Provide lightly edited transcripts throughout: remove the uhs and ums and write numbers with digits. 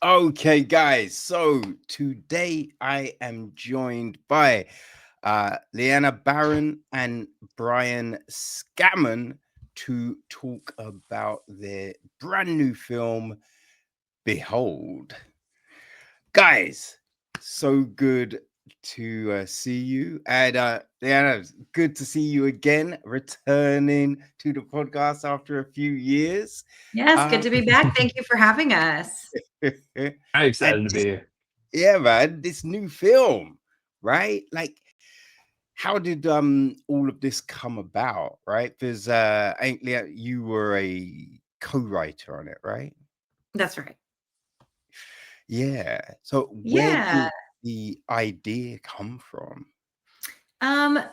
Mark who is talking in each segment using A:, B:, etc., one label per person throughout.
A: Okay, guys. So today I am joined by Llana Barron and Bryan Scamman to talk about their brand new film, Behold. Guys, so good to see you. And Llana, it's good to see you again, returning to the podcast after a few years.
B: Yes, good to be back. Thank you for having us.
C: I'm
A: And
C: excited to be here.
A: yeah, man, this new film, right? Like, how did all of this come about, right? Because I think Leah, you were a co-writer on it, right?
B: That's right.
A: Yeah. So where
B: Yeah.
A: did the idea come from?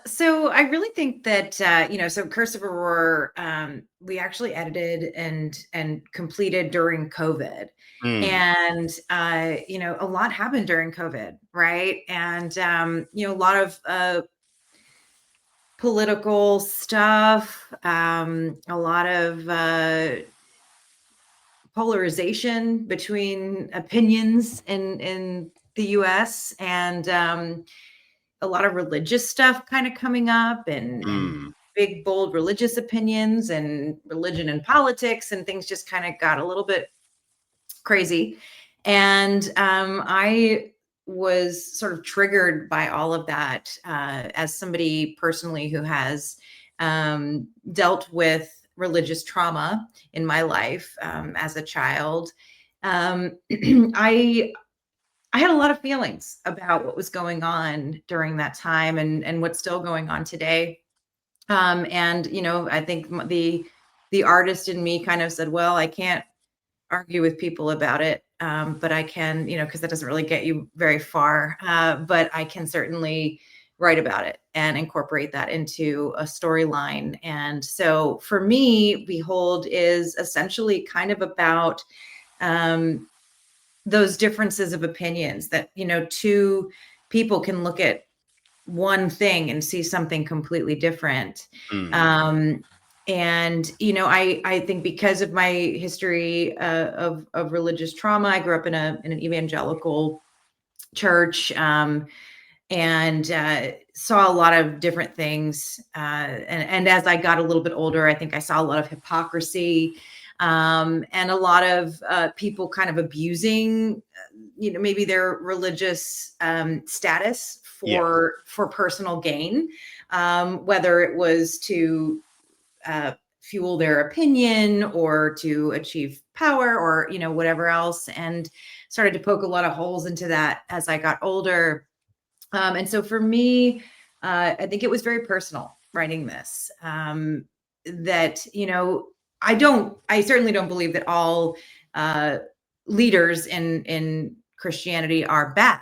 B: So I really think that so Curse of Aurora, we actually edited and completed during COVID.
A: Mm,
B: And a lot happened during COVID, right? And a lot of political stuff, a lot of polarization between opinions in the US, and a lot of religious stuff kind of coming up, and
A: mm,
B: big bold religious opinions and religion and politics, and things just kind of got a little bit crazy. And I was sort of triggered by all of that, as somebody personally who has dealt with religious trauma in my life, as a child. um, I I had a lot of feelings about what was going on during that time, and what's still going on today. And I think the artist in me kind of said, well, I can't argue with people about it, but I can, because that doesn't really get you very far. But I can certainly write about it and incorporate that into a storyline. And so for me, Behold is essentially kind of about um, those differences of opinions, that two people can look at one thing and see something completely different.
A: mm,
B: um and I think because of my history of religious trauma, I grew up in an evangelical church, and saw a lot of different things. And as I got a little bit older, I think I saw a lot of hypocrisy, and a lot of people kind of abusing, maybe their religious status
A: yeah.
B: for personal gain, whether it was to fuel their opinion or to achieve power, or whatever else. And started to poke a lot of holes into that as I got older. And so for me, I think it was very personal writing this. That I certainly don't believe that all uh, leaders in Christianity are bad,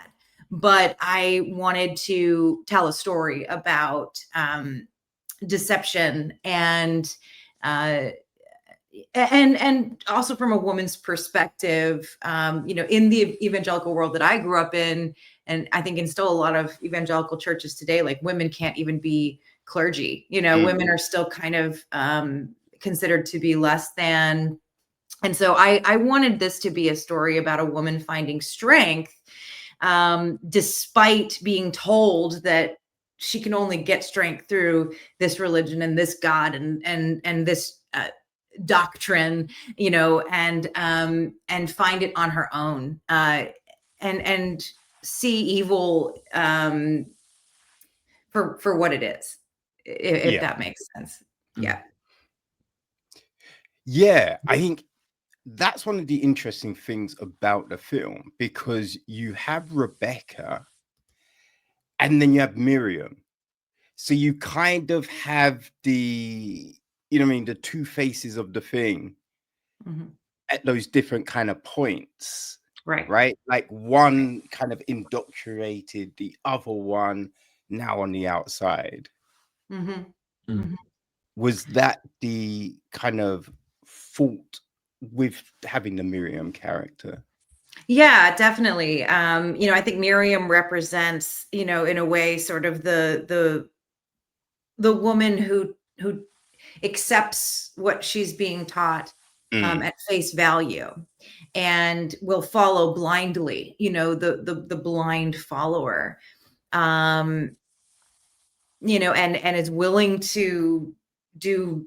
B: but I wanted to tell a story about deception, uh, and also from a woman's perspective, in the evangelical world that I grew up in, and I think in still a lot of evangelical churches today, like, women can't even be clergy. Women
A: Mm,
B: are still kind of considered to be less than. And so I wanted this to be a story about a woman finding strength, despite being told that she can only get strength through this religion and this God and this doctrine, and find it on her own, and see evil, for what it is, if
A: yeah.
B: that makes sense.
C: Mm.
B: Yeah.
A: Yeah. I think that's one of the interesting things about the film because you have Rebecca and then you have Miriam. So you kind of have the two faces of the thing
B: Mhm.
A: at those different kind of points,
B: Right.
A: right? Like one kind of indoctrinated, the other one now on the outside.
B: Hmm.
C: Mm.
B: Hmm.
A: Was that the kind of fault with having the Miriam character?
B: Yeah, definitely. I think Miriam represents, in a way, sort of the woman who accepts what she's being taught, at face value, and will follow blindly, the blind follower, and is willing to do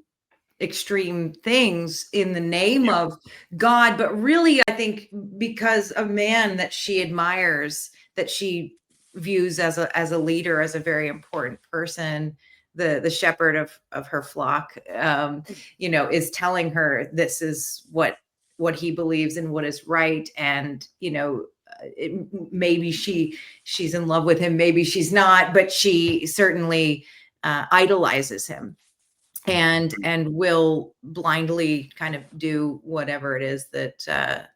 B: extreme things in the name of God. But really, I think because a man that she admires, that she views as a leader, as a very important person, the shepherd of her flock, is telling her this is what he believes and what is right. And, maybe she's in love with him, maybe she's not, but she certainly idolizes him, and will blindly kind of do whatever it is that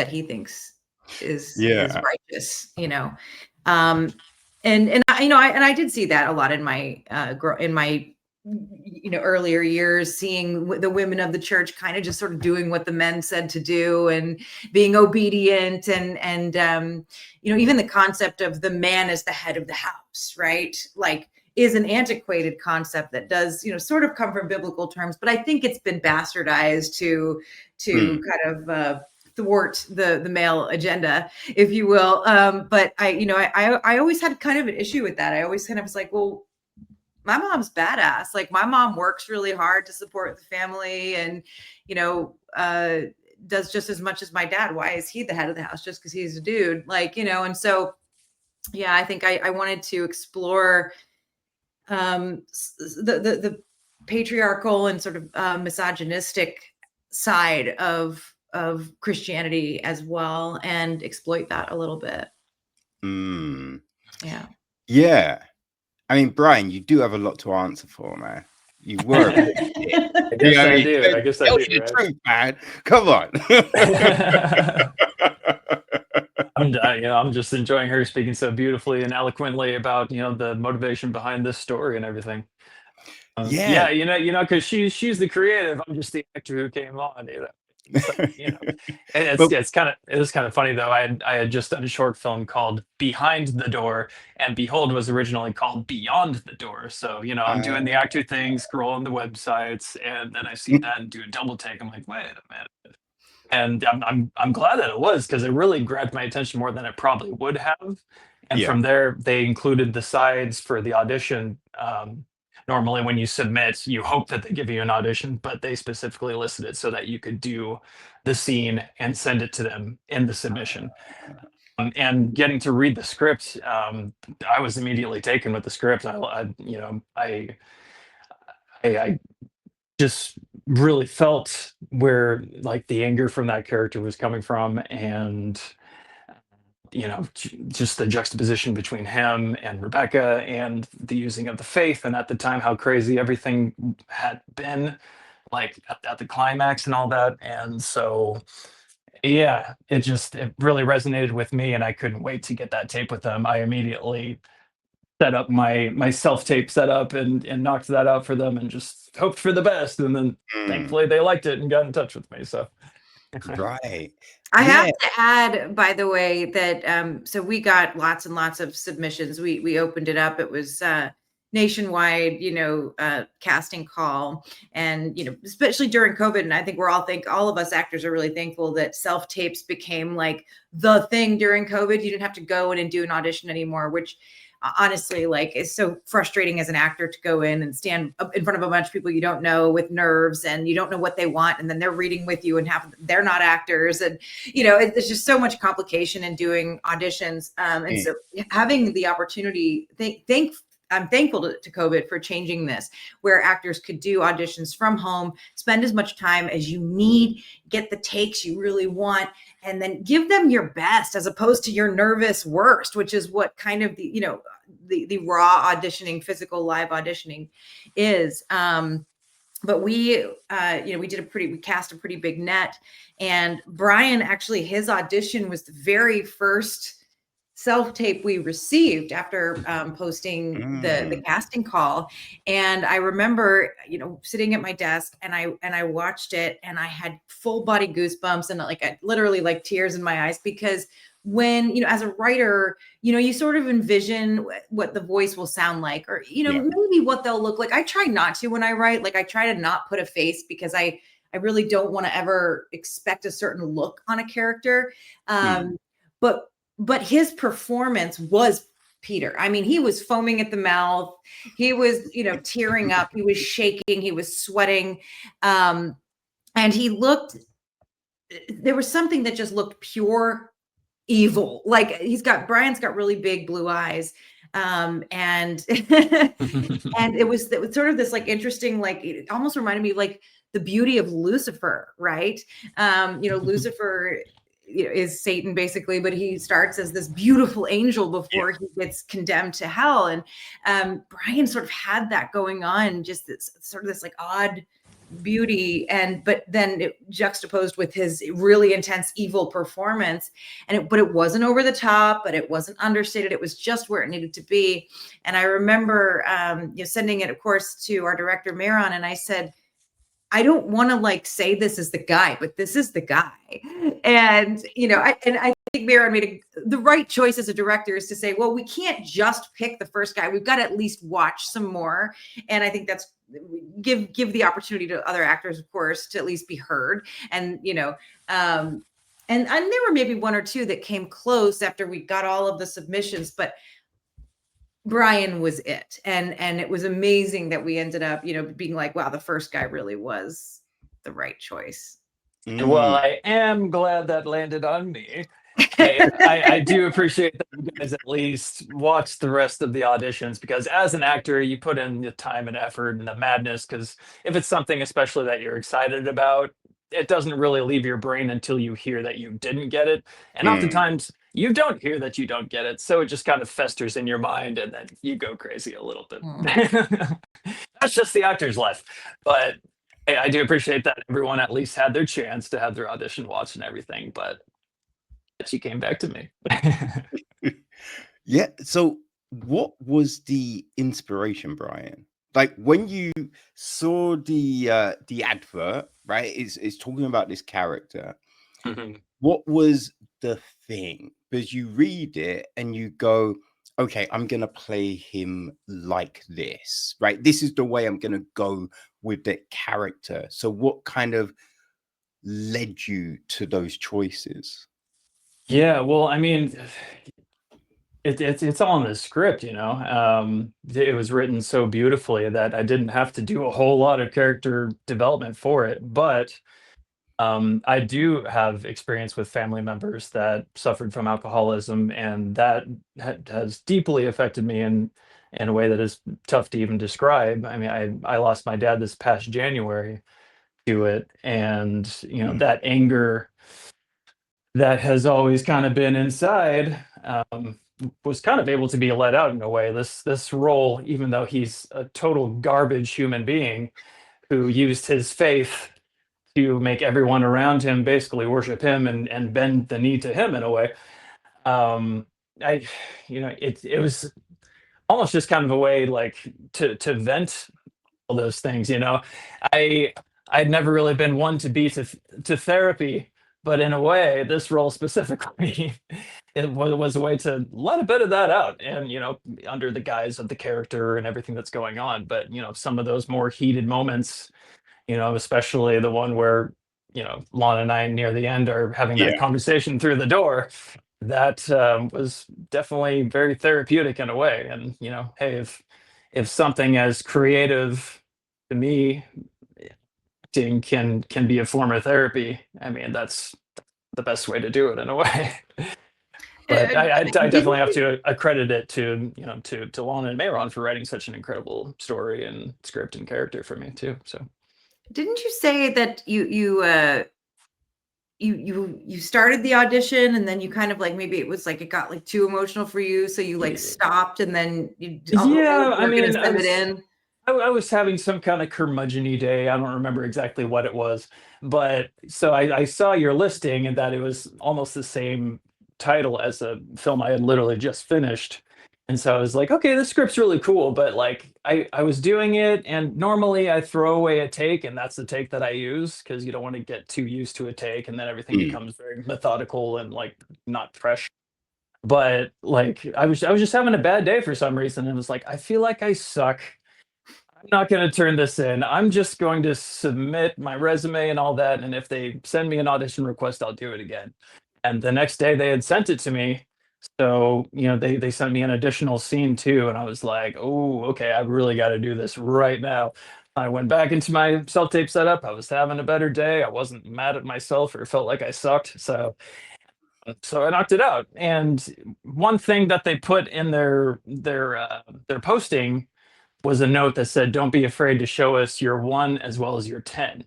B: he thinks is righteous, and I did see that a lot in my earlier years, seeing the women of the church kind of just sort of doing what the men said to do and being obedient, and even the concept of the man as the head of the house, right? Like, is an antiquated concept that does, sort of come from biblical terms, but I think it's been bastardized to kind of thwart the male agenda, if you will. But I always had kind of an issue with that. I always kind of was like, well, my mom's badass. Like, my mom works really hard to support the family, and, does just as much as my dad. Why is he the head of the house just because he's a dude? Like, and so, yeah, I think I wanted to explore the patriarchal and sort of misogynistic side of Christianity as well, and exploit that a little bit.
A: Yeah. I mean, Bryan, you do have a lot to answer for, man. You were.
C: I guess I do. I guess I do.
A: The truth, man. Come on.
C: I'm just enjoying her speaking so beautifully and eloquently about the motivation behind this story and everything. Because she's the creative. I'm just the actor who came on. It was kind of funny though. I had just done a short film called Behind the Door, and Behold was originally called Beyond the Door. So I'm doing the actor thing, scrolling the websites, and then I see that and do a double take. I'm like, wait a minute. And I'm glad that it was, because it really grabbed my attention more than it probably would have. And from there, they included the sides for the audition. Normally, when you submit, you hope that they give you an audition, but they specifically listed it so that you could do the scene and send it to them in the submission. And getting to read the script, I was immediately taken with the script. I just really felt where like the anger from that character was coming from, and just the juxtaposition between him and Rebecca and the using of the faith, and at the time how crazy everything had been, like at the climax and all that. And so yeah, it really resonated with me, and I couldn't wait to get that tape with them. I immediately set up my self-tape setup and knocked that out for them and just hoped for the best. And then thankfully they liked it and got in touch with me. So
A: right.
B: I have to add, by the way, that so we got lots and lots of submissions. We opened it up. It was nationwide, casting call, and especially during COVID. And I think all of us actors are really thankful that self-tapes became like the thing during COVID. You didn't have to go in and do an audition anymore, which honestly, like, is so frustrating as an actor to go in and stand up in front of a bunch of people you don't know with nerves, and you don't know what they want, and then they're reading with you, and they're not actors, and there's just so much complication in doing auditions. And so having the opportunity, I'm thankful to COVID for changing this, where actors could do auditions from home, spend as much time as you need, get the takes you really want, and then give them your best as opposed to your nervous worst, which is what kind of the raw auditioning, physical live auditioning is. But we cast a pretty big net, and Bryan, actually, his audition was the very first self-tape we received after posting the casting call. And I remember, sitting at my desk, and I watched it, and I had full body goosebumps, and I literally like tears in my eyes, because when, as a writer, you sort of envision what the voice will sound like, or, maybe what they'll look like. I try not to when I write, like I try to not put a face, because I I really don't want to ever expect a certain look on a character. But his performance was Peter. I mean, he was foaming at the mouth. He was, tearing up. He was shaking. He was sweating. And he looked, there was something that just looked pure evil. Like Brian's got really big blue eyes. And and it was sort of this like interesting, like it almost reminded me of like the beauty of Lucifer, right? Lucifer is Satan basically, but he starts as this beautiful angel before he gets condemned to hell. And Brian sort of had that going on, just this like odd beauty, but then it juxtaposed with his really intense evil performance. But it wasn't over the top, but it wasn't understated. It was just where it needed to be. And I remember sending it, of course, to our director Mehran, and I said, I don't want to like say this is the guy, but this is the guy. And I think Mehran made the right choice as a director, is to say, well, we can't just pick the first guy. We've got to at least watch some more. And I think that's give the opportunity to other actors, of course, to at least be heard. And and there were maybe one or two that came close after we got all of the submissions, but Brian was it. And it was amazing that we ended up, being like, wow, the first guy really was the right choice.
C: Well, I am glad that landed on me. I do appreciate that you guys at least watched the rest of the auditions, because as an actor, you put in the time and effort and the madness, because if it's something especially that you're excited about, it doesn't really leave your brain until you hear that you didn't get it. And oftentimes you don't hear that you don't get it. So it just kind of festers in your mind and then you go crazy a little bit. That's just the actor's life. But hey, I do appreciate that everyone at least had their chance to have their audition watched and everything. But she came back to me.
A: Yeah. So what was the inspiration, Brian? Like when you saw the advert, right? It's talking about this character. What was the thing? Because you read it and you go, okay, I'm gonna play him like this, right? This is the way I'm gonna go with the character. So what kind of led you to those choices?
C: Yeah, well, I mean, it's all in the script, you know. It was written so beautifully that I didn't have to do a whole lot of character development for it. But I do have experience with family members that suffered from alcoholism, and that has deeply affected me in a way that is tough to even describe. I mean, I lost my dad this past January to it, and that anger that has always kind of been inside was kind of able to be let out in a way. This role, even though he's a total garbage human being who used his faith to make everyone around him basically worship him and bend the knee to him in a way. I it was almost just kind of a way like to vent all those things. I'd never really been one to be to therapy, but in a way, this role specifically, was a way to let a bit of that out, and under the guise of the character and everything that's going on. But some of those more heated moments, especially the one where Lana and I near the end are having that conversation through the door. That was definitely very therapeutic in a way. And hey, if something as creative to me can be a form of therapy, I mean, that's the best way to do it in a way. But I definitely have to accredit it to to Lana and Mehran for writing such an incredible story and script and character for me too. So
B: didn't you say that you started the audition and then you kind of like, maybe it was like it got like too emotional for you, so you like stopped and then you
C: I mean,
B: send it in?
C: I was having some kind of curmudgeon-y day. I don't remember exactly what it was, but so I saw your listing and that it was almost the same title as a film I had literally just finished. And so I was like, okay, this script's really cool, but like I was doing it, and normally I throw away a take, and that's the take that I use because you don't want to get too used to a take, and then everything becomes very methodical and like not fresh. But like I was just having a bad day for some reason, and it was like, I feel like I suck. I'm not going to turn this in. I'm just going to submit my resume and all that. And if they send me an audition request, I'll do it again. And the next day they had sent it to me. So, they sent me an additional scene too. And I was like, oh, okay, I really got to do this right now. I went back into my self-tape setup. I was having a better day. I wasn't mad at myself or felt like I sucked. So I knocked it out. And one thing that they put in their posting was a note that said, "Don't be afraid to show us your 1 as well as your 10,"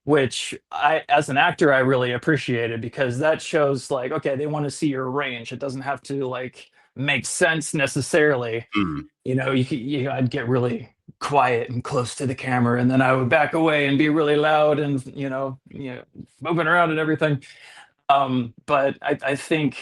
C: which I, as an actor, I really appreciated, because that shows like, okay, they want to see your range. It doesn't have to like make sense necessarily.
A: Mm.
C: I'd get really quiet and close to the camera, and then I would back away and be really loud and moving around and everything. But I think,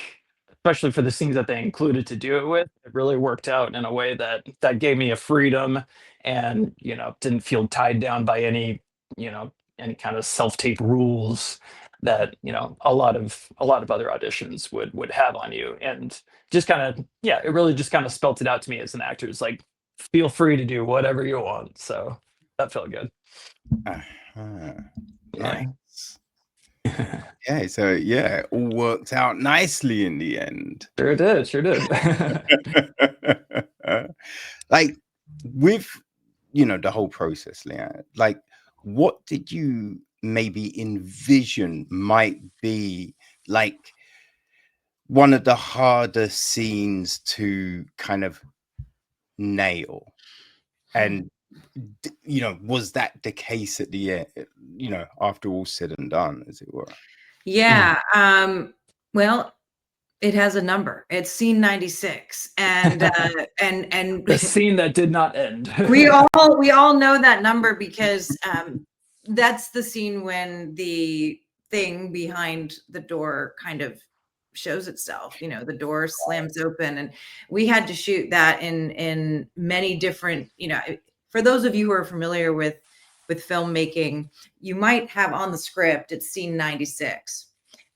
C: especially for the scenes that they included to do it with, it really worked out in a way that gave me a freedom, and didn't feel tied down by any kind of self-tape rules that a lot of other auditions would have on you. And just kind of, yeah, it really just kind of spelt it out to me as an actor. It's like, feel free to do whatever you want. So that felt good.
A: Nice. Yeah, so yeah, it all worked out nicely in the end.
C: Sure did.
A: Like, with the whole process, Leanne, like, what did you maybe envision might be like one of the harder scenes to kind of nail? And was that the case at the end, after all said and done, as it were?
B: Yeah. Well, it has a number. It's scene 96, and
C: The scene that did not end.
B: we all know that number, because that's the scene when the thing behind the door kind of shows itself. The door slams open, and we had to shoot that in many different. For those of you who are familiar with filmmaking, you might have on the script it's scene 96.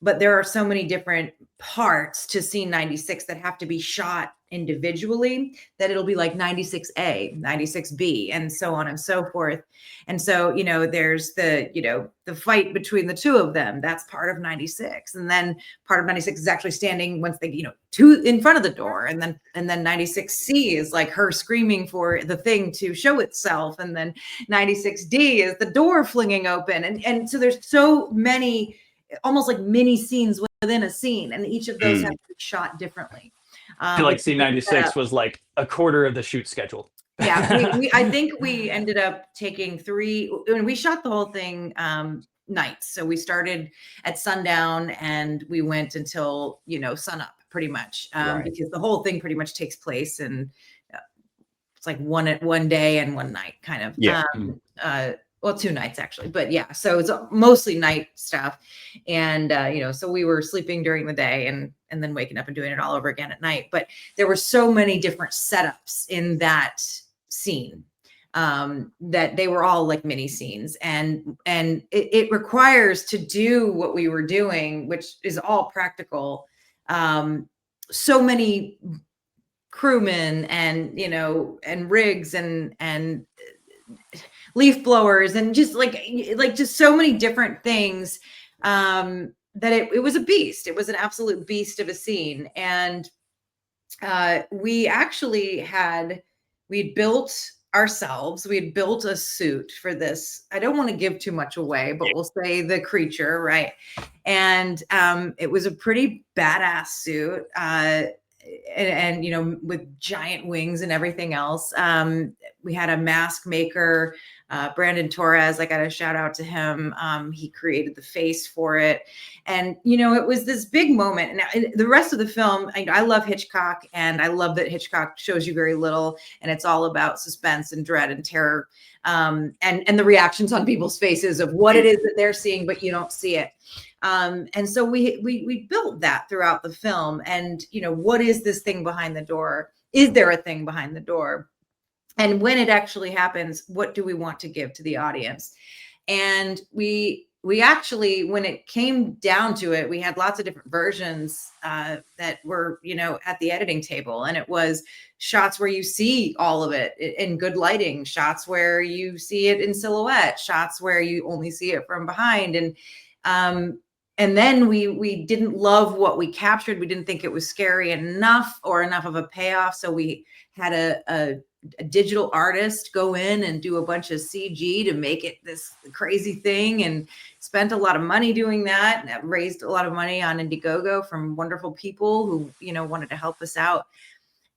B: But there are so many different parts to scene 96 that have to be shot individually that it'll be like 96A, 96B, and so on and so forth. And so, there's the fight between the two of them. That's part of 96. And then part of 96 is actually standing once they, two in front of the door. And then 96C is like her screaming for the thing to show itself. And then 96D is the door flinging open. And so there's so many, almost like mini scenes within a scene, and each of those have to be shot differently.
C: I feel like scene 96 was like a quarter of the shoot schedule.
B: Yeah, I think we ended up taking 3, and we shot the whole thing nights. So we started at sundown and we went until sun up, pretty much,
A: Right.
B: because the whole thing pretty much takes place in it's like one day and one night, kind of.
A: Yeah.
B: Well, 2 nights actually, but yeah, so it's mostly night stuff. And, so we were sleeping during the day and then waking up and doing it all over again at night. But there were so many different setups in that scene that they were all like mini scenes. And it requires, to do what we were doing, which is all practical, so many crewmen and, and rigs and leaf blowers, and just just so many different things, that it was a beast. It was an absolute beast of a scene. And we actually we'd built ourselves, we had built a suit for this. I don't want to give too much away, but we'll say the creature, right? And it was a pretty badass suit, and with giant wings and everything else. We had a mask maker, Brandon Torres. I got a shout out to him. He created the face for it. And, it was this big moment. And the rest of the film, I love Hitchcock, and I love that Hitchcock shows you very little, and it's all about suspense and dread and terror, and the reactions on people's faces of what it is that they're seeing, but you don't see it. And so we built that throughout the film. And, what is this thing behind the door? Is there a thing behind the door? And when it actually happens, what do we want to give to the audience? And we we actually, when it came down to it, we had lots of different versions that were, at the editing table. And it was shots where you see all of it in good lighting, shots where you see it in silhouette, shots where you only see it from behind. And then we didn't love what we captured. We didn't think it was scary enough or enough of a payoff. So we had a digital artist go in and do a bunch of CG to make it this crazy thing, and spent a lot of money doing that, and raised a lot of money on Indiegogo from wonderful people who, wanted to help us out.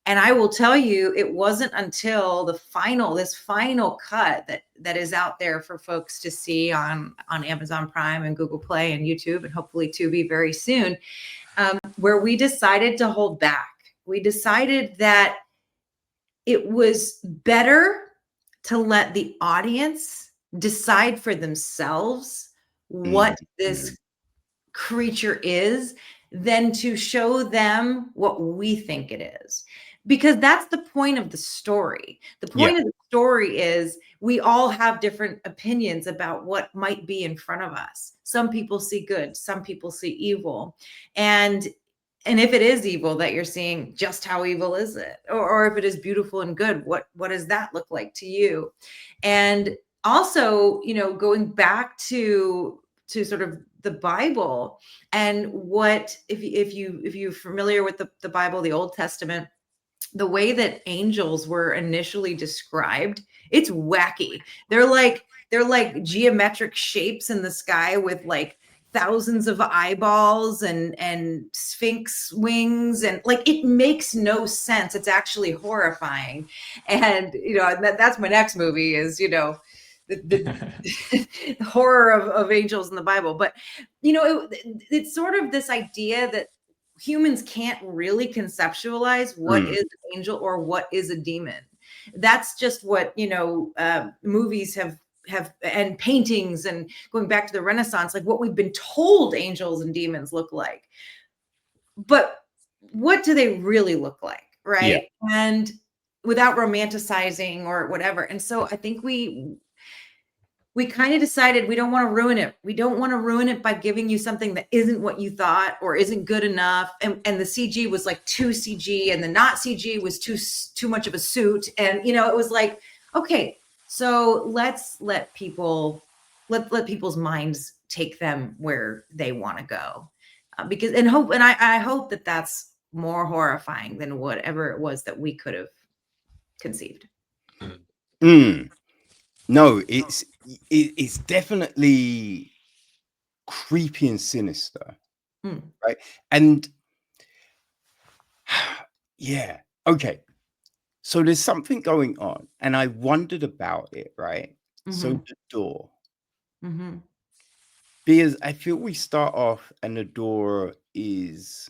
B: And I will tell you, it wasn't until this final cut that is out there for folks to see on Amazon Prime and Google Play and YouTube, and hopefully Tubi very soon, where we decided to hold back. We decided that it was better to let the audience decide for themselves what this creature is than to show them what we think it is. Because that's the point of the story. The point of the story is we all have different opinions about what might be in front of us. Some people see good, some people see evil. And if it is evil that you're seeing, just how evil is it? Or if it is beautiful and good, what does that look like to you? And also, going back to sort of the Bible, and what, if you're familiar with the Bible, the Old Testament, the way that angels were initially described, it's wacky. They're like geometric shapes in the sky with like thousands of eyeballs and sphinx wings, and like it makes no sense. It's actually horrifying. And that's my next movie is the horror of angels in the Bible. But it's sort of this idea that humans can't really conceptualize what is an angel or what is a demon. That's just what movies have and paintings, and going back to the Renaissance, like what we've been told angels and demons look like. But what do they really look like, right? And without romanticizing or whatever. And so I think we kind of decided we don't want to ruin it. We don't want to ruin it by giving you something that isn't what you thought or isn't good enough. And the CG was like too CG, and the not CG was too much of a suit. And it was like, okay, so let's let people's minds take them where they want to go, because I hope that that's more horrifying than whatever it was that we could have conceived.
A: No, it's definitely creepy and sinister, right? And okay. So there's something going on, and I wondered about it, right? So the door, because I feel we start off and the door is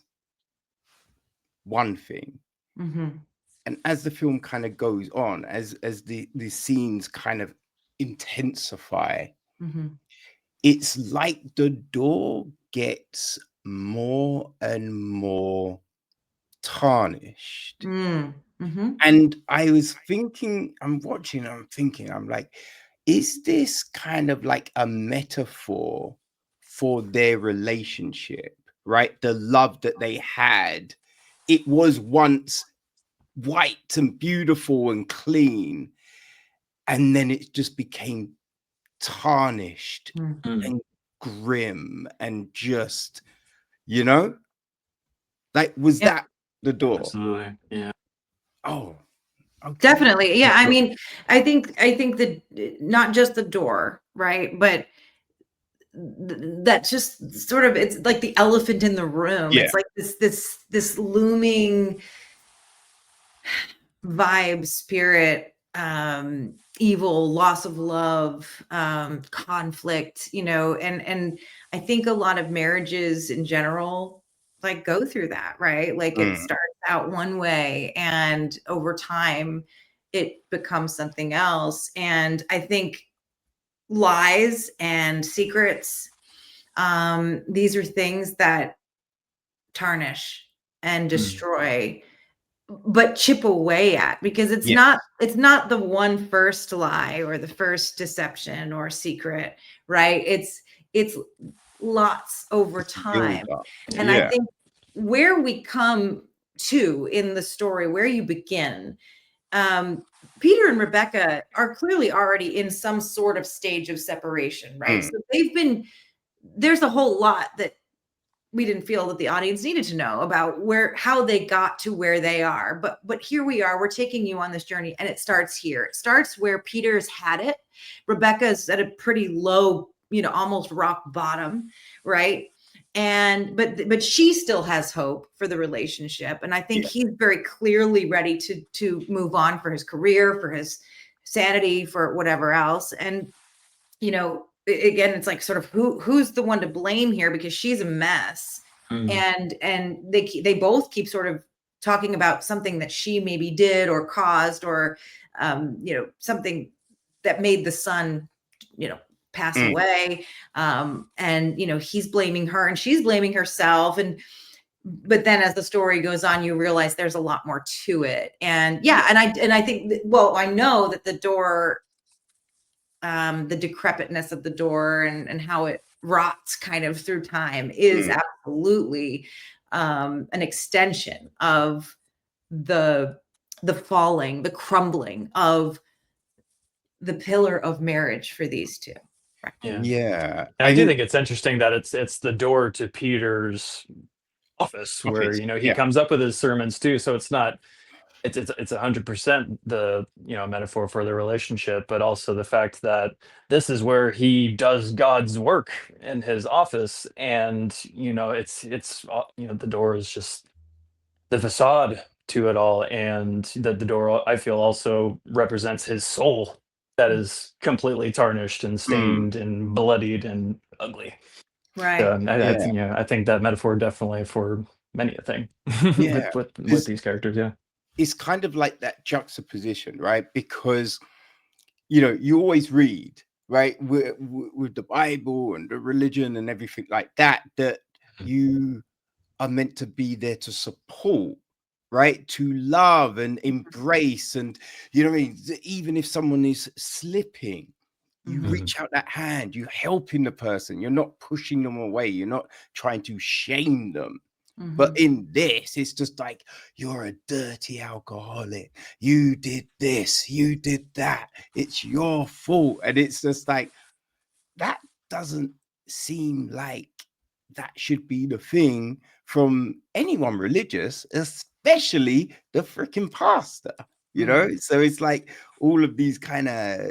A: one thing. And as the film kind of goes on, as the scenes kind of intensify, it's like the door gets more and more tarnished. And I was thinking, I'm thinking, I'm like, is this kind of like a metaphor for their relationship, right? The love that they had. It was once white and beautiful and clean, and then it just became tarnished and grim and just, like, was that the door?
C: Absolutely. Yeah.
A: Oh, okay.
B: Definitely. Yeah. I mean, I think that not just the door, right? But that's just sort of, it's like the elephant in the room. It's like this looming vibe, spirit, evil, loss of love, conflict, and I think a lot of marriages in general like go through that, right? Like it starts out one way and over time it becomes something else. And I think lies and secrets, these are things that tarnish and destroy, but chip away at, because it's not the one first lie or the first deception or secret, right? it's lots over time. And I think where we come to in the story, where you begin, Peter and Rebecca are clearly already in some sort of stage of separation, right? So there's a whole lot that we didn't feel that the audience needed to know about how they got to where they are. But here we are, we're taking you on this journey, and it starts here. It starts where Peter's had it. Rebecca's at a pretty low, almost rock bottom, right? But she still has hope for the relationship. And I think he's very clearly ready to move on for his career, for his sanity, for whatever else. And, again, it's like sort of who's the one to blame here, because she's a mess. And they both keep sort of talking about something that she maybe did or caused, or something that made the son pass away. And he's blaming her and she's blaming herself. But then as the story goes on, you realize there's a lot more to it. And I think I know that the door, the decrepitness of the door and how it rots kind of through time is absolutely an extension of the falling, the crumbling of the pillar of marriage for these two.
A: Yeah.
C: I do think it's interesting that it's the door to Peter's office where he comes up with his sermons too. So it's not it's 100% the metaphor for the relationship, but also the fact that this is where he does God's work in his office, and it's the door is just the facade to it all, and that the door, I feel, also represents his soul that is completely tarnished and stained and bloodied and ugly.
B: Right.
C: So I think that metaphor definitely for many a thing with these characters. Yeah.
A: It's kind of like that juxtaposition, right? Because, you always read, right, with the Bible and the religion and everything like that, that you are meant to be there to support, right? To love and embrace. And, even if someone is slipping, you reach out that hand, you're helping the person, you're not pushing them away, you're not trying to shame them. But in this, it's just like, you're a dirty alcoholic. You did this, you did that. It's your fault. And it's just like, that doesn't seem like that should be the thing from anyone religious, especially the freaking pastor, So it's like all of these kind of,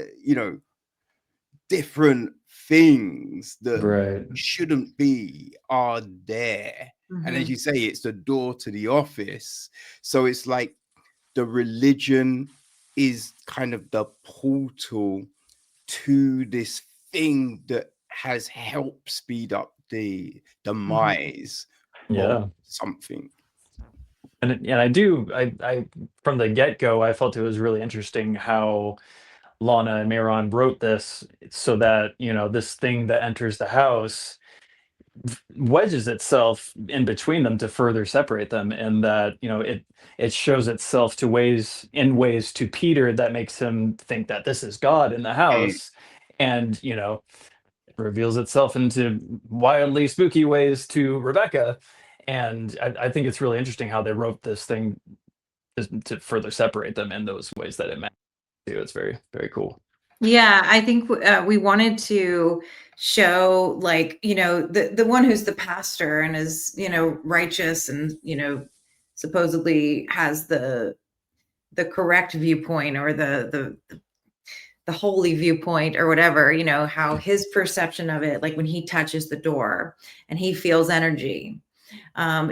A: different things that shouldn't be are there. And as you say, it's the door to the office. So it's like the religion is kind of the portal to this thing that has helped speed up the demise of something.
C: And I from the get-go, I felt it was really interesting how Llana and Mehran wrote this so that this thing that enters the house wedges itself in between them to further separate them, and that it shows itself ways to Peter that makes him think that this is God in the house, and it reveals itself into wildly spooky ways to Rebecca. And I think it's really interesting how they wrote this thing to further separate them in those ways that it meant to. It's very, very cool.
B: Yeah, I think we wanted to show, like, the one who's the pastor and is, righteous and, supposedly has the correct viewpoint, or the holy viewpoint, or whatever, how his perception of it, like when he touches the door and he feels energy,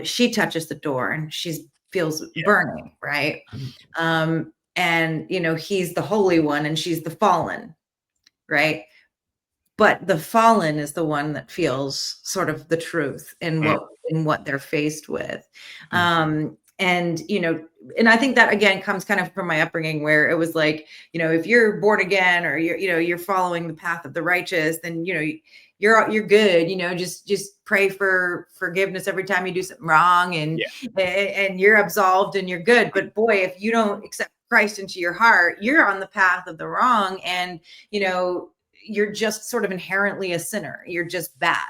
B: she touches the door and she feels burning, right? And he's the holy one and she's the fallen, right? But the fallen is the one that feels sort of the truth in what they're faced with. And I think that again comes kind of from my upbringing, where it was like, if you're born again, or you're following the path of the righteous, then you're good. Just pray for forgiveness every time you do something wrong, and you're absolved and you're good. But boy, if you don't accept Christ into your heart, you're on the path of the wrong, and you're just sort of inherently a sinner. You're just bad.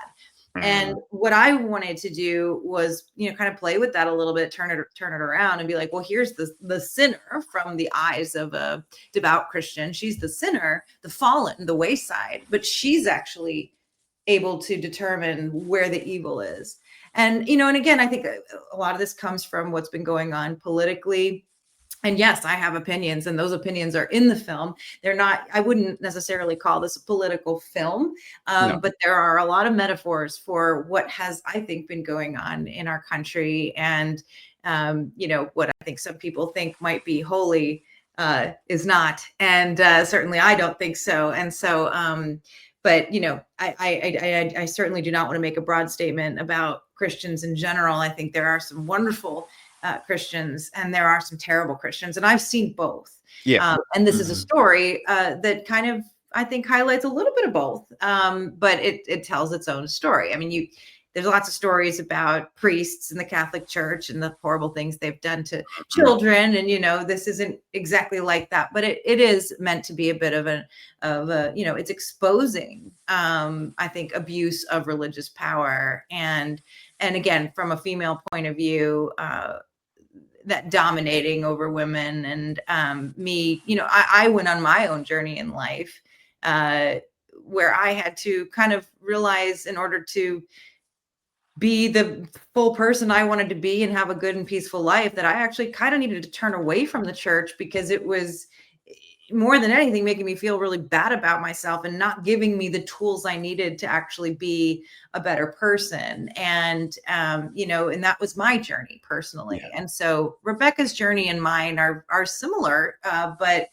B: And what I wanted to do was, kind of play with that a little bit, turn it around and be like, well, here's the sinner from the eyes of a devout Christian. She's the sinner, the fallen, the wayside, but she's actually able to determine where the evil is. And, and again, I think a lot of this comes from what's been going on politically. And yes, I have opinions, and those opinions are in the film. They're not, I wouldn't necessarily call this a political film,
A: No.
B: but there are a lot of metaphors for what has, I think, been going on in our country. And, what I think some people think might be holy is not. And certainly I don't think so. And so, but, I certainly do not want to make a broad statement about Christians in general. I think there are some wonderful Christians, and there are some terrible Christians, and I've seen both.
A: Yeah.
B: And this is a story that kind of, I think, highlights a little bit of both, but it tells its own story. I mean, there's lots of stories about priests in the Catholic Church and the horrible things they've done to children, and this isn't exactly like that, but it is meant to be a bit of a it's exposing, I think, abuse of religious power, and again, from a female point of view, that dominating over women. And me, I went on my own journey in life where I had to kind of realize, in order to be the full person I wanted to be and have a good and peaceful life, that I actually kind of needed to turn away from the church, because it was, more than anything, making me feel really bad about myself and not giving me the tools I needed to actually be a better person. And, and that was my journey personally. Yeah. And so Rebecca's journey and mine are similar. But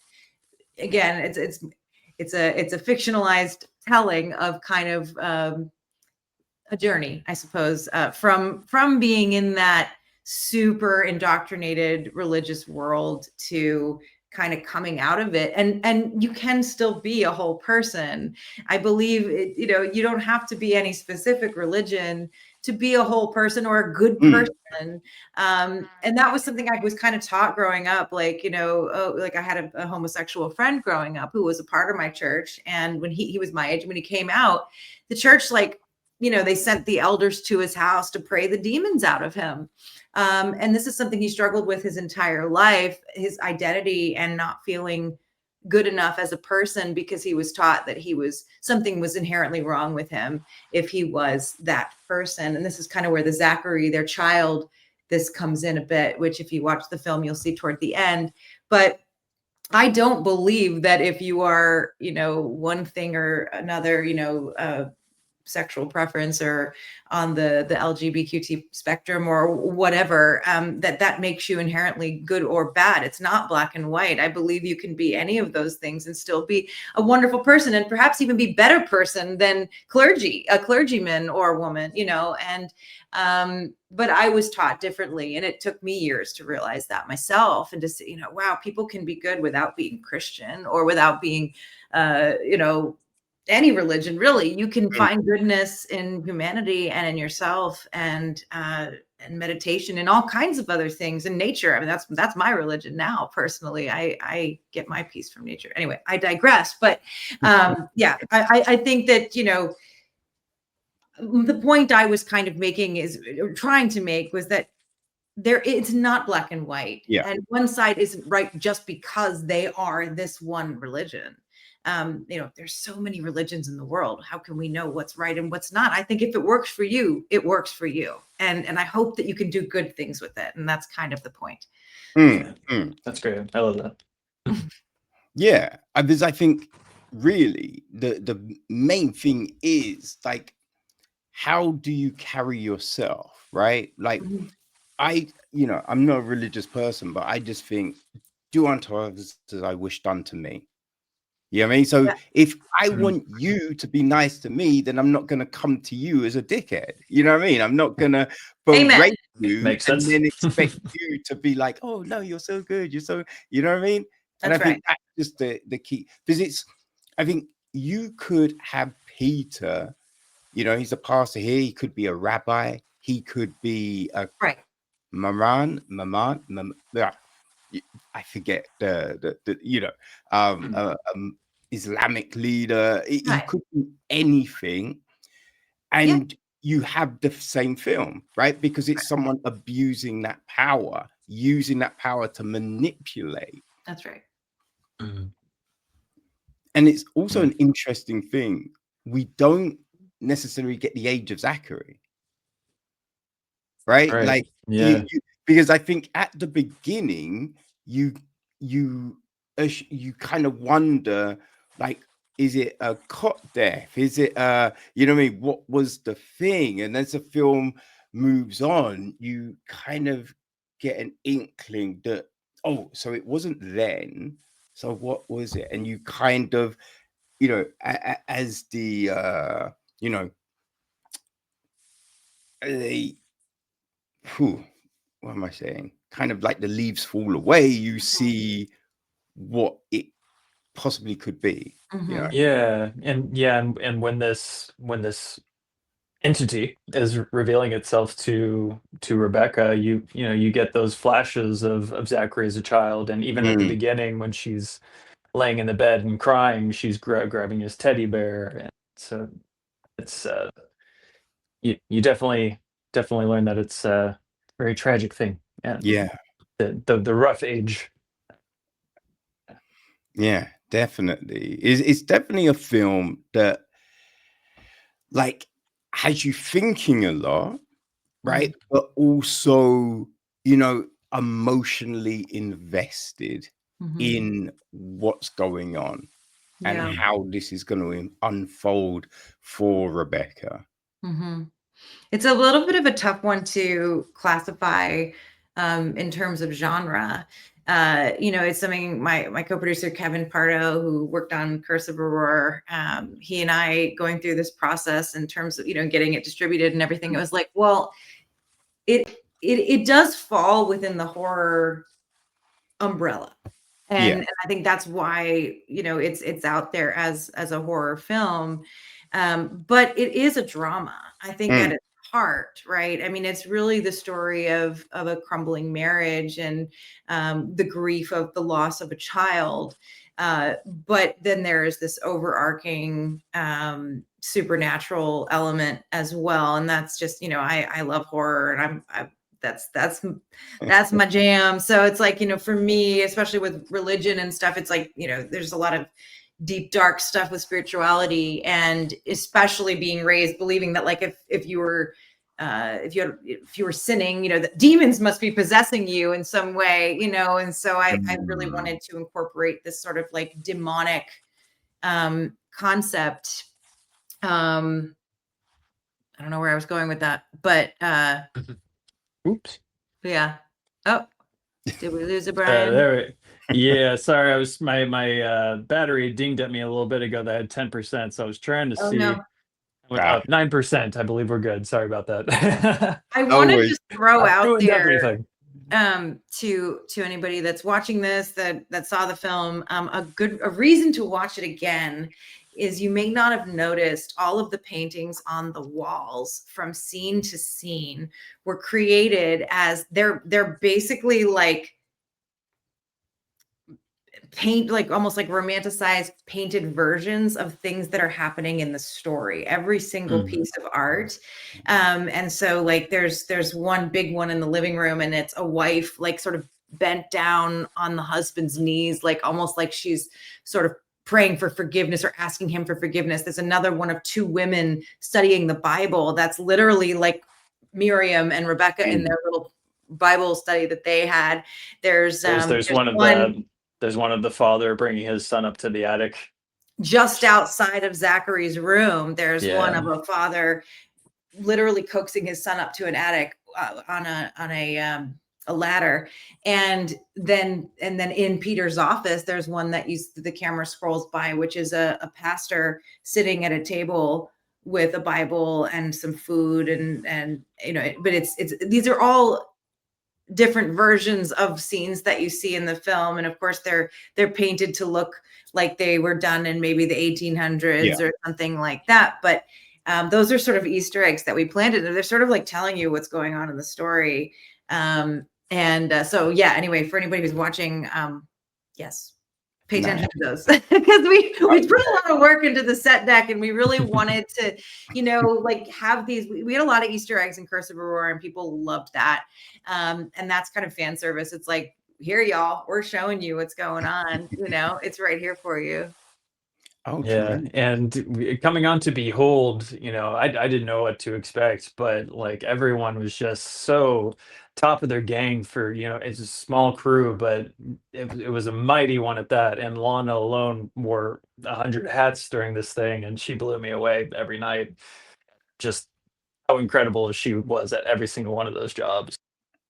B: again, it's a fictionalized telling of kind of a journey, I suppose, from being in that super indoctrinated religious world to kind of coming out of it. And you can still be a whole person. I believe you don't have to be any specific religion to be a whole person or a good person. And that was something I was kind of taught growing up. Like, like I had a homosexual friend growing up who was a part of my church. And when he was my age, when he came out, the church, like, they sent the elders to his house to pray the demons out of him. And this is something he struggled with his entire life, his identity, and not feeling good enough as a person, because he was taught that something was inherently wrong with him if he was that person. And this is kind of where the Zachary, their child, this comes in a bit, which if you watch the film, you'll see toward the end. But I don't believe that if you are, one thing or another, sexual preference or on the LGBTQ spectrum or whatever, that makes you inherently good or bad. It's not black and white. I believe you can be any of those things and still be a wonderful person, and perhaps even be better person than a clergyman or woman, and but I was taught differently, and it took me years to realize that myself, and to say, wow, people can be good without being Christian or without being any religion, really. You can find goodness in humanity and in yourself, and meditation and all kinds of other things in nature. I mean, that's my religion now. Personally, I get my peace from nature. Anyway, I digress. But yeah, I think that, the point I was kind of making trying to make was that it's not black and white.
A: Yeah.
B: And one side isn't right just because they are this one religion. There's so many religions in the world. How can we know what's right and what's not? I think if it works for you, it works for you. And I hope that you can do good things with it. And that's kind of the point.
C: That's great. I love that.
A: Yeah. Because I think really the main thing is, like, how do you carry yourself, right? Like, I'm not a religious person, but I just think, do unto others as I wish done to me. You know what I mean? So if I want you to be nice to me, then I'm not going to come to you as a dickhead. You know what I mean? I'm not going to berate you and then expect you to be like, oh, no, you're so good. You're so, you know what I mean? And I think that's just the key. Because I think you could have Peter, he's a pastor here. He could be a rabbi. He could be a Mehran. I forget the Islamic leader. He
B: Right.
A: could do anything, and you have the same film, right? Because it's someone abusing that power, using that power to manipulate.
B: That's right.
C: Mhm.
A: And it's also an interesting thing. We don't necessarily get the age of Zachary, right?
C: Right.
A: Like
C: Yeah.
A: because I think at the beginning you you you kind of wonder, like, is it a cot death? Is it you know what I mean? What was the thing? And as the film moves on, you kind of get an inkling that, oh, so it wasn't then. So what was it? And you kind of, you know, as the you know, the what am I saying? Kind of like the leaves fall away, you see what it possibly could be. You know?
C: Yeah. And when this entity is revealing itself to Rebecca, you know, you get those flashes of Zachary as a child, and even at the
A: Mm,
C: beginning when she's laying in the bed and crying, she's grabbing his teddy bear, and so it's you definitely learn that it's a very tragic thing. Yeah,
A: yeah,
C: the rough age.
A: yeah, definitely. It's definitely a film that, like, has you thinking a lot, right? But also, you know, emotionally invested in what's going on and
B: Yeah.
A: how this is going to unfold for Rebecca.
B: It's a little bit of a tough one to classify in terms of genre. You know, it's something my co-producer Kevin Pardo, who worked on Curse of Aurora, he and I going through this process in terms of, you know, getting it distributed and everything. It was like, well, it does fall within the horror umbrella.
A: Yeah.
B: And I think that's why, you know, it's out there as a horror film. But it is a drama, I think, at
A: Mm,
B: its heart, right? I mean, it's really the story of a crumbling marriage and the grief of the loss of a child. But then there is this overarching supernatural element as well. And that's just, you know, I love horror, and that's my jam. So it's like, you know, for me, especially with religion and stuff, it's like, you know, there's a lot of deep, dark stuff with spirituality, and especially being raised believing that, like, if you were if you were sinning, you know, that demons must be possessing you in some way, you know. And so I really
A: mm,
B: wanted to incorporate this sort of like demonic concept. I don't know where I was going with that, but
C: Oops.
B: yeah. Oh, did we lose it, Bryan?
C: Yeah, sorry, I was my battery dinged at me a little bit ago that had 10%, so I was trying to
B: Oh
C: see
B: no.
C: with
A: ah,
C: 9%. I believe we're good. Sorry about that.
B: I
A: no
B: want to
A: worries.
B: just throw
C: I
B: out
C: ruined
B: there
C: everything.
B: to anybody that's watching this that saw the film, a reason to watch it again is you may not have noticed all of the paintings on the walls from scene to scene were created as they're basically like paint, like almost like romanticized painted versions of things that are happening in the story, every single
C: Mm.
B: piece of art. And so like there's one big one in the living room, and it's a wife like sort of bent down on the husband's knees, like almost like she's sort of praying for forgiveness or asking him for forgiveness. There's another one of two women studying the Bible that's literally like Miriam and Rebecca in
A: Mm,
B: their little Bible study that they had. There's
C: There's
B: there's
C: one of
B: one
C: the father bringing his son up to the attic.
B: just outside of Zachary's room. There's one
C: Yeah.
B: of a father literally coaxing his son up to an attic on a ladder. And then in Peter's office, there's one that the camera scrolls by, which is a pastor sitting at a table with a Bible and some food, and you know, but it's these are all different versions of scenes that you see in the film. And of course they're painted to look like they were done in maybe the
A: yeah.
B: 1800s or something like that. But those are sort of Easter eggs that we planted. They're sort of like telling you what's going on in the story. So yeah, anyway, for anybody who's watching, yes. pay attention to those because we put a lot of work into the set deck, and we really wanted to, like have these. We had a lot of Easter eggs in Curse of Aurora, and people loved that. And that's kind of fan service. It's like, here, y'all, we're showing you what's going on. It's right here for you.
A: Oh,
C: Yeah,
A: tremendous.
C: and coming on to Behold, I didn't know what to expect, but like everyone was just so top of their gang for, it's a small crew, but it was a mighty one at that. And Lana alone wore 100 hats during this thing, and she blew me away every night. Just how incredible she was at every single one of those jobs.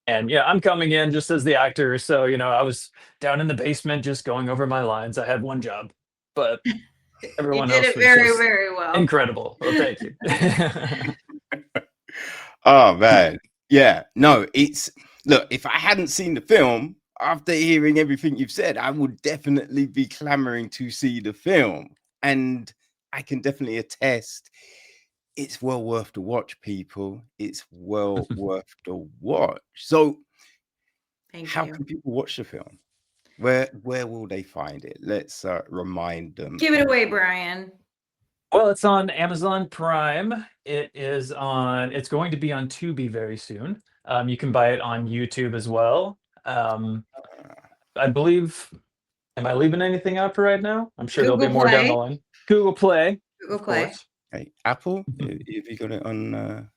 C: And yeah, I'm coming in just as the actor, so I was down in the basement just going over my lines. I had one job, but
B: You
C: everyone
B: did
C: else
B: it
C: was
B: very,
C: just
B: very well.
C: incredible. Well, thank you.
A: Oh man, yeah. No, look. If I hadn't seen the film, after hearing everything you've said, I would definitely be clamoring to see the film, and I can definitely attest. It's well worth the watch, people. It's well worth the watch. So, how can people watch the film? Where will they find it? Let's remind them.
B: Give it away, Bryan.
C: Well, it's on Amazon Prime. It's going to be on Tubi very soon. You can buy it on YouTube as well. I believe, am I leaving anything out for right now? I'm sure there'll be more down the line. Google Play.
B: Google Play.
C: Course.
A: Hey, Apple, have you got it on?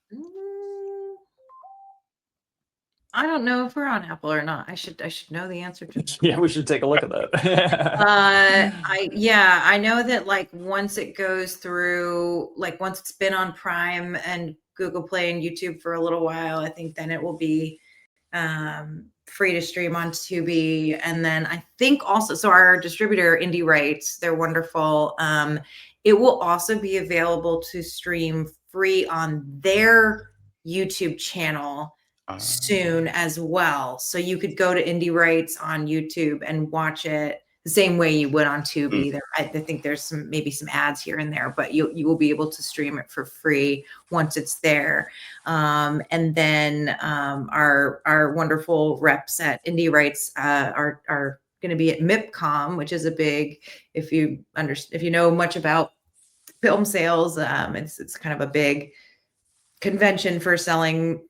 B: I don't know if we're on Apple or not. I should know the answer to that.
C: Yeah, we should take a look at that.
B: I know that like once it goes through, like once it's been on Prime and Google Play and YouTube for a little while, I think then it will be free to stream on Tubi. And then I think also, so our distributor Indie Rights, they're wonderful. It will also be available to stream free on their YouTube channel soon as well. So you could go to Indie Rights on YouTube and watch it the same way you would on Tubi. I think there's maybe some ads here and there, but you will be able to stream it for free once it's there. And then our wonderful reps at Indie Rights are going to be at MIPCOM, which is a big, if you know much about film sales, it's kind of a big convention for selling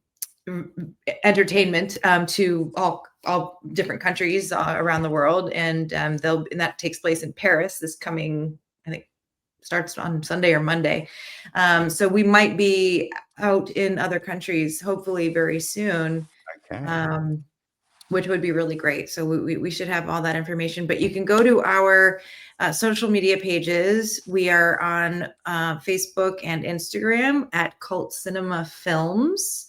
B: entertainment to all different countries around the world, and that takes place in Paris this coming, I think, starts on Sunday or Monday. So we might be out in other countries hopefully very soon. Okay. Which would be really great. So we should have all that information, but you can go to our social media pages. We are on Facebook and Instagram at Cult Cinema Films.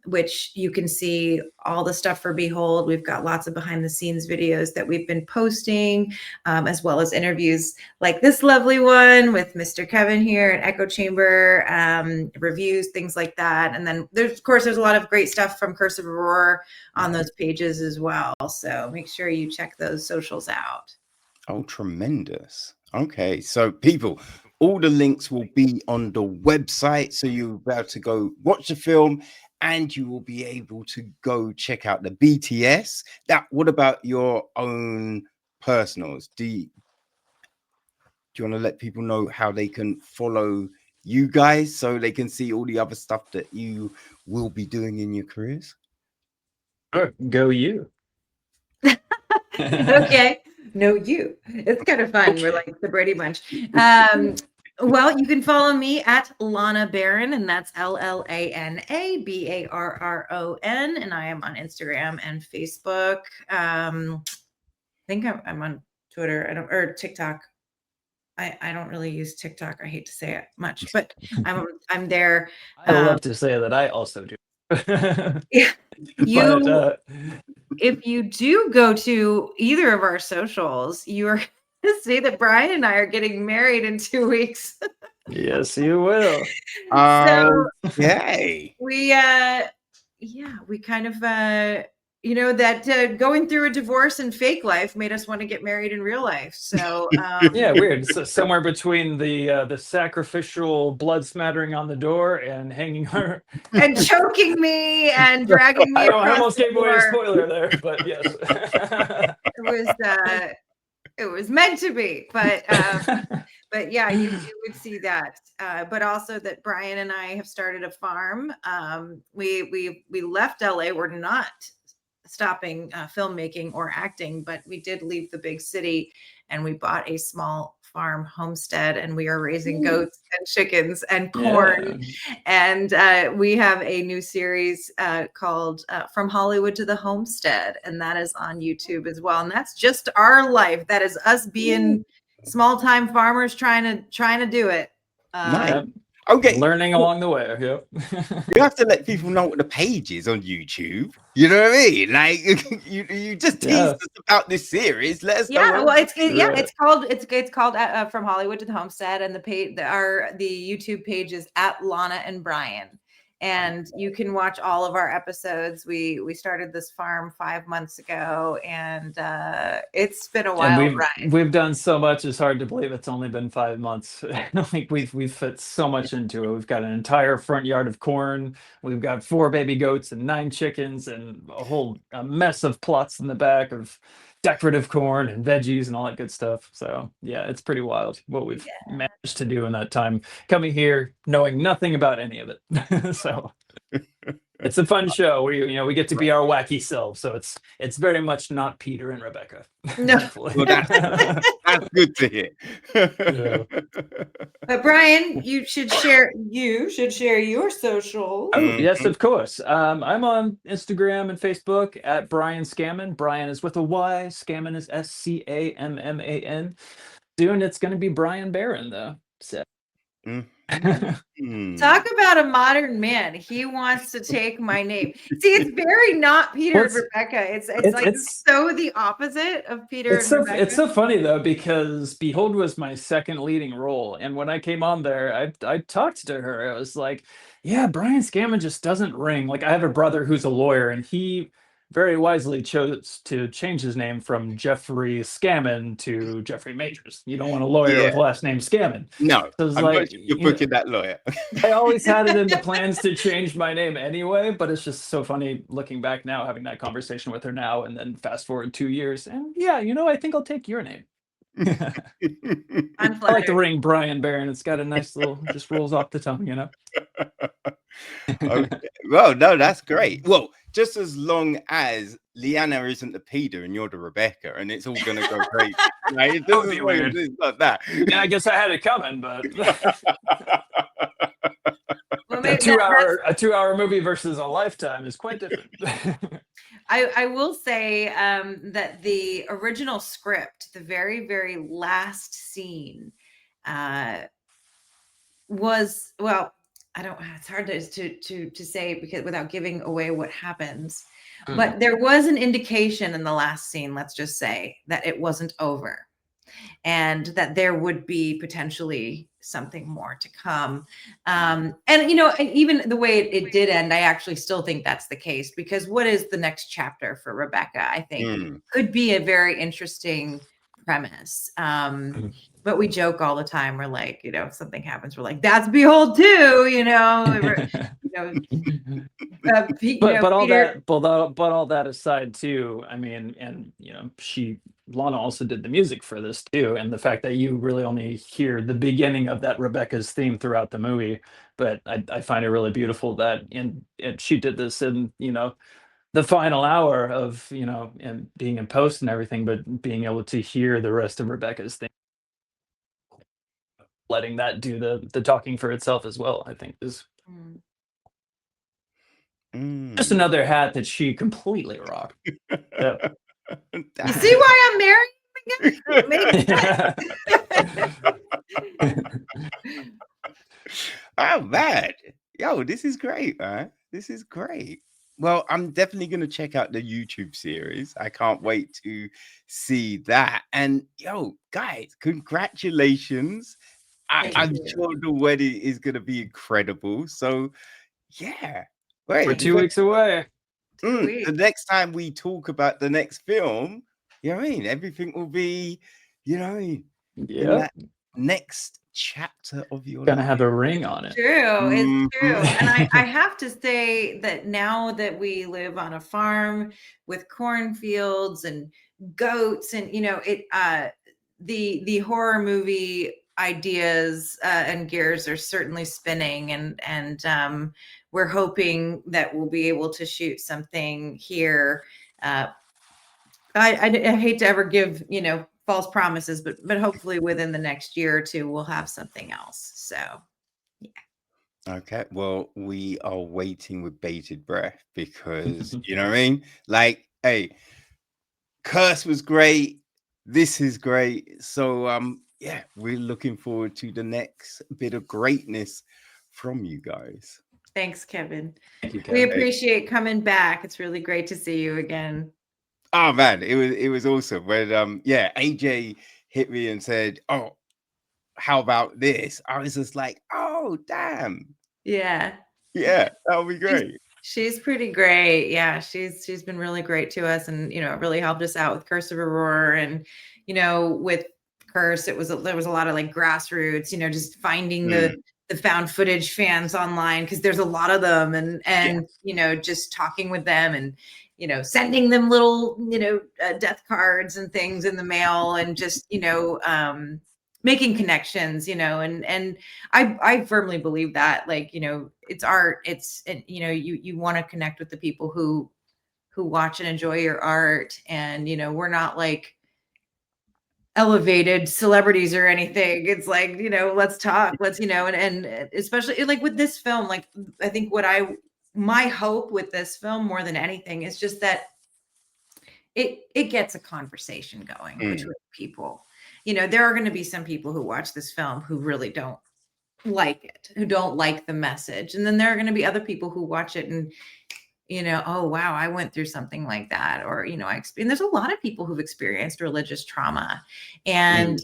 B: Which you can see all the stuff for Behold. We've got lots of behind the scenes videos that we've been posting, as well as interviews like this lovely one with Mr. Kevin here at Echo Chamber, reviews, things like that. And then there's a lot of great stuff from Curse of Aurora on those pages as well. So make sure you check those socials out.
A: Oh, tremendous. Okay, so people, all the links will be on the website, so you'll be able to go watch the film, and you will be able to go check out the BTS. What about your own personals? Do you want to let people know how they can follow you guys so they can see all the other stuff that you will be doing in your careers?
C: Sure, go you.
B: Okay. No, you. It's kind of fun. Okay. We're like the Brady Bunch. Well, you can follow me at Llana Barron, and that's LLANA BARRON, and I am on Instagram and Facebook. I think I'm on Twitter or TikTok. I don't really use TikTok. I hate to say it much, but I'm there.
C: I love to say that I also do.
B: Yeah. If you do go to either of our socials, you are going to see that Bryan and I are getting married in 2 weeks.
C: Yes, you will.
A: Okay.
B: We kind of that going through a divorce and fake life made us want to get married in real life. So
C: yeah, weird. So somewhere between the sacrificial blood smattering on the door and hanging her
B: and choking me and dragging me.
C: I almost gave away a spoiler there, but yes.
B: it was meant to be. But yeah, you would see that. But also that Bryan and I have started a farm. We left LA. We're not stopping filmmaking or acting, but we did leave the big city and we bought a small farm homestead, and we are raising goats and chickens and corn. And we have a new series called From Hollywood to the Homestead, and that is on YouTube as well. And that's just our life. That is us being small-time farmers trying to do it.
A: Nice. Okay.
C: Learning along the way. Yep.
A: You have to let people know what the page is on YouTube. You know what I mean? Like you just teased us about this series. Let us know.
B: Yeah, well, it's called From Hollywood to the Homestead, and the YouTube page is at Llana and Bryan. And you can watch all of our episodes. We started this farm 5 months ago, and it's been a wild ride.
C: We've done so much. It's hard to believe it's only been 5 months. Like we've fit so much into it. We've got an entire front yard of corn. We've got 4 baby goats and 9 chickens, and a mess of plots in the back of decorative corn and veggies and all that good stuff. So yeah, it's pretty wild what we've managed to do in that time, coming here knowing nothing about any of it. So it's a fun show. We get to be our wacky selves. So it's very much not Peter and Rebecca.
B: No.
A: Well, that's good to hear.
B: But Bryan, you should share your socials.
C: Oh, yes, of course. I'm on Instagram and Facebook at Bryan Scamman. Bryan is with a Y. Scamman is Scamman. Soon it's going to be Bryan Barron, though. So.
B: Talk about a modern man. He wants to take my name. See, it's very not Peter and Rebecca. It's so the opposite of Peter and Rebecca.
C: It's so funny though, because Behold was my second leading role, and when I came on there, I talked to her. I was like, yeah, Bryan Scamman just doesn't ring. Like, I have a brother who's a lawyer, and he very wisely chose to change his name from Jeffrey Scamman to Jeffrey Majors. You don't want a lawyer with last name Scamman.
A: No,
C: so
A: you're booking that lawyer.
C: I always had it in the plans to change my name anyway, but it's just so funny looking back now, having that conversation with her now, and then fast forward 2 years, and I think I'll take your name.
B: I
C: like the ring Bryan Barron. It's got a nice little, just rolls off the tongue,
A: Okay. Well, no, that's great. Well, just as long as Llana isn't the Peter and you're the Rebecca, and it's all gonna go crazy. Like, it doesn't be weird. It's like that.
C: Yeah, I guess I had it coming, but
B: well,
C: a 2-hour movie versus a lifetime is quite different.
B: I will say that the original script, the very, very last scene, was, well, it's hard to say because without giving away what happens, but there was an indication in the last scene, let's just say, that it wasn't over, and that there would be potentially something more to come. And even the way it did end, I actually still think that's the case, because what is the next chapter for Rebecca, I think could be a very interesting premise. But we joke all the time. We're like, if something happens, we're like, that's Behold too,
C: but all that aside too, I mean, and Llana also did the music for this too, and the fact that you really only hear the beginning of that Rebecca's theme throughout the movie, but I find it really beautiful that she did this in the final hour of and being in post and everything, but being able to hear the rest of Rebecca's theme, letting that do the talking for itself as well, I think is just another hat that she completely rocked. Yep.
B: You see why I'm married again?
A: Oh man, yo, this is great, man. This is great. Well, I'm definitely going to check out the YouTube series. I can't wait to see that. And yo, guys, congratulations. I'm sure the wedding is going to be incredible. So yeah,
C: we're 2 weeks away.
A: The next time we talk about the next film, everything will be, in that next chapter of your
C: gonna
A: life.
C: have a ring on it.
B: It's true. And I have to say that now that we live on a farm with cornfields and goats, and the horror movie ideas and gears are certainly spinning, and we're hoping that we'll be able to shoot something here. I hate to ever give, false promises, but hopefully within the next year or two, we'll have something else. So, yeah.
A: Okay, well, we are waiting with bated breath because you know what I mean? Like, hey, Curse was great. This is great. So yeah, we're looking forward to the next bit of greatness from you guys.
B: Thanks, Kevin.
C: Thank you,
B: We
C: Kevin.
B: appreciate coming back. It's really great to see you again.
A: Oh man, it was awesome. When yeah, AJ hit me and said, "Oh, how about this?" I was just like, "Oh, damn.
B: Yeah.
A: Yeah, that'll be great."
B: She's pretty great. Yeah, she's been really great to us, and it really helped us out with Curse of Aurora, and with Curse, there was a lot of like grassroots, just finding the found footage fans online, because there's a lot of them, and just talking with them, and sending them little death cards and things in the mail, and just making connections, and I firmly believe that, like, it's art, you want to connect with the people who watch and enjoy your art, and we're not like elevated celebrities or anything. It's like, let's talk, let's, and especially like with this film, like, I think my hope with this film more than anything is just that it gets a conversation going between people. There are going to be some people who watch this film who really don't like it, who don't like the message. And then there are going to be other people who watch it and, oh, wow, I went through something like that. Or, and there's a lot of people who've experienced religious trauma. And,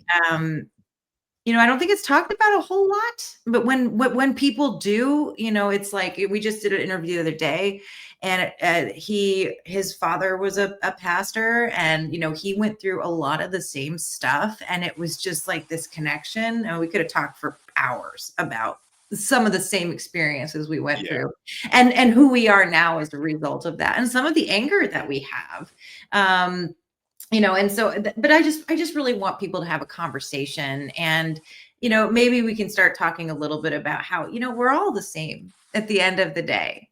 B: I don't think it's talked about a whole lot, but when people do, it's like, we just did an interview the other day, and his father was a pastor, and, he went through a lot of the same stuff. And it was just like this connection, and we could have talked for hours about some of the same experiences we went through, and who we are now as a result of that, and some of the anger that we have. And so, but I just really want people to have a conversation, and, maybe we can start talking a little bit about how, we're all the same at the end of the day,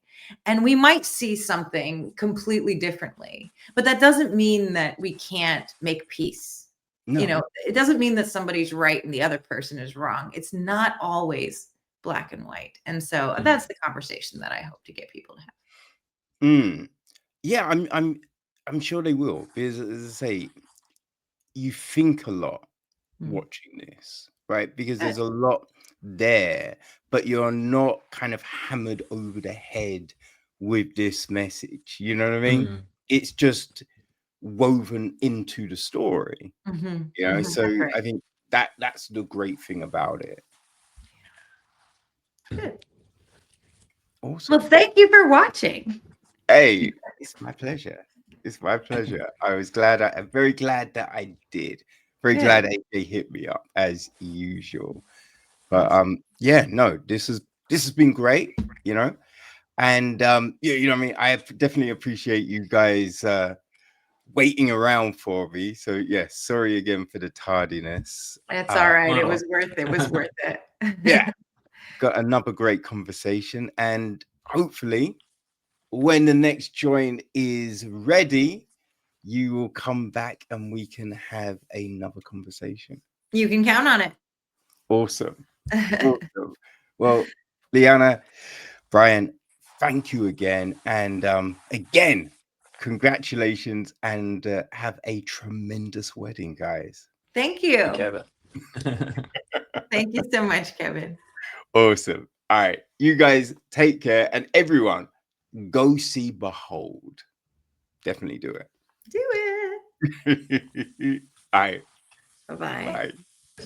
B: and we might see something completely differently, but that doesn't mean that we can't make peace.
A: No.
B: It doesn't mean that somebody's right and the other person is wrong. It's not always black and white. And so that's the conversation that I hope to get people to have.
A: Yeah, I'm sure they will, because as I say, you think a lot watching this, right? Because there's a lot there, but you're not kind of hammered over the head with this message. You know what I mean? It's just woven into the story. So
B: Right.
A: I think that's the great thing about it.
B: Good.
A: Awesome.
B: Well, thank you for watching.
A: Hey, it's my pleasure. It's my pleasure. I'm very glad that I did. Very glad AJ hit me up as usual. But yeah, no, this has been great, and yeah, I mean, I definitely appreciate you guys waiting around for me. So yeah, sorry again for the tardiness.
B: It's all right. It was worth it.
A: Yeah, got another great conversation, and hopefully when the next joint is ready, you will come back and we can have another conversation.
B: You can count on it.
A: Awesome. Awesome. Well, Llana, Bryan, thank you again. And again, congratulations, and have a tremendous wedding, guys.
B: Thank you.
C: Kevin.
B: Thank you so much, Kevin.
A: Awesome. All right. You guys take care. And everyone, go see Behold. Definitely do it.
B: Do it.
A: All right.
B: Bye-bye.
A: Bye.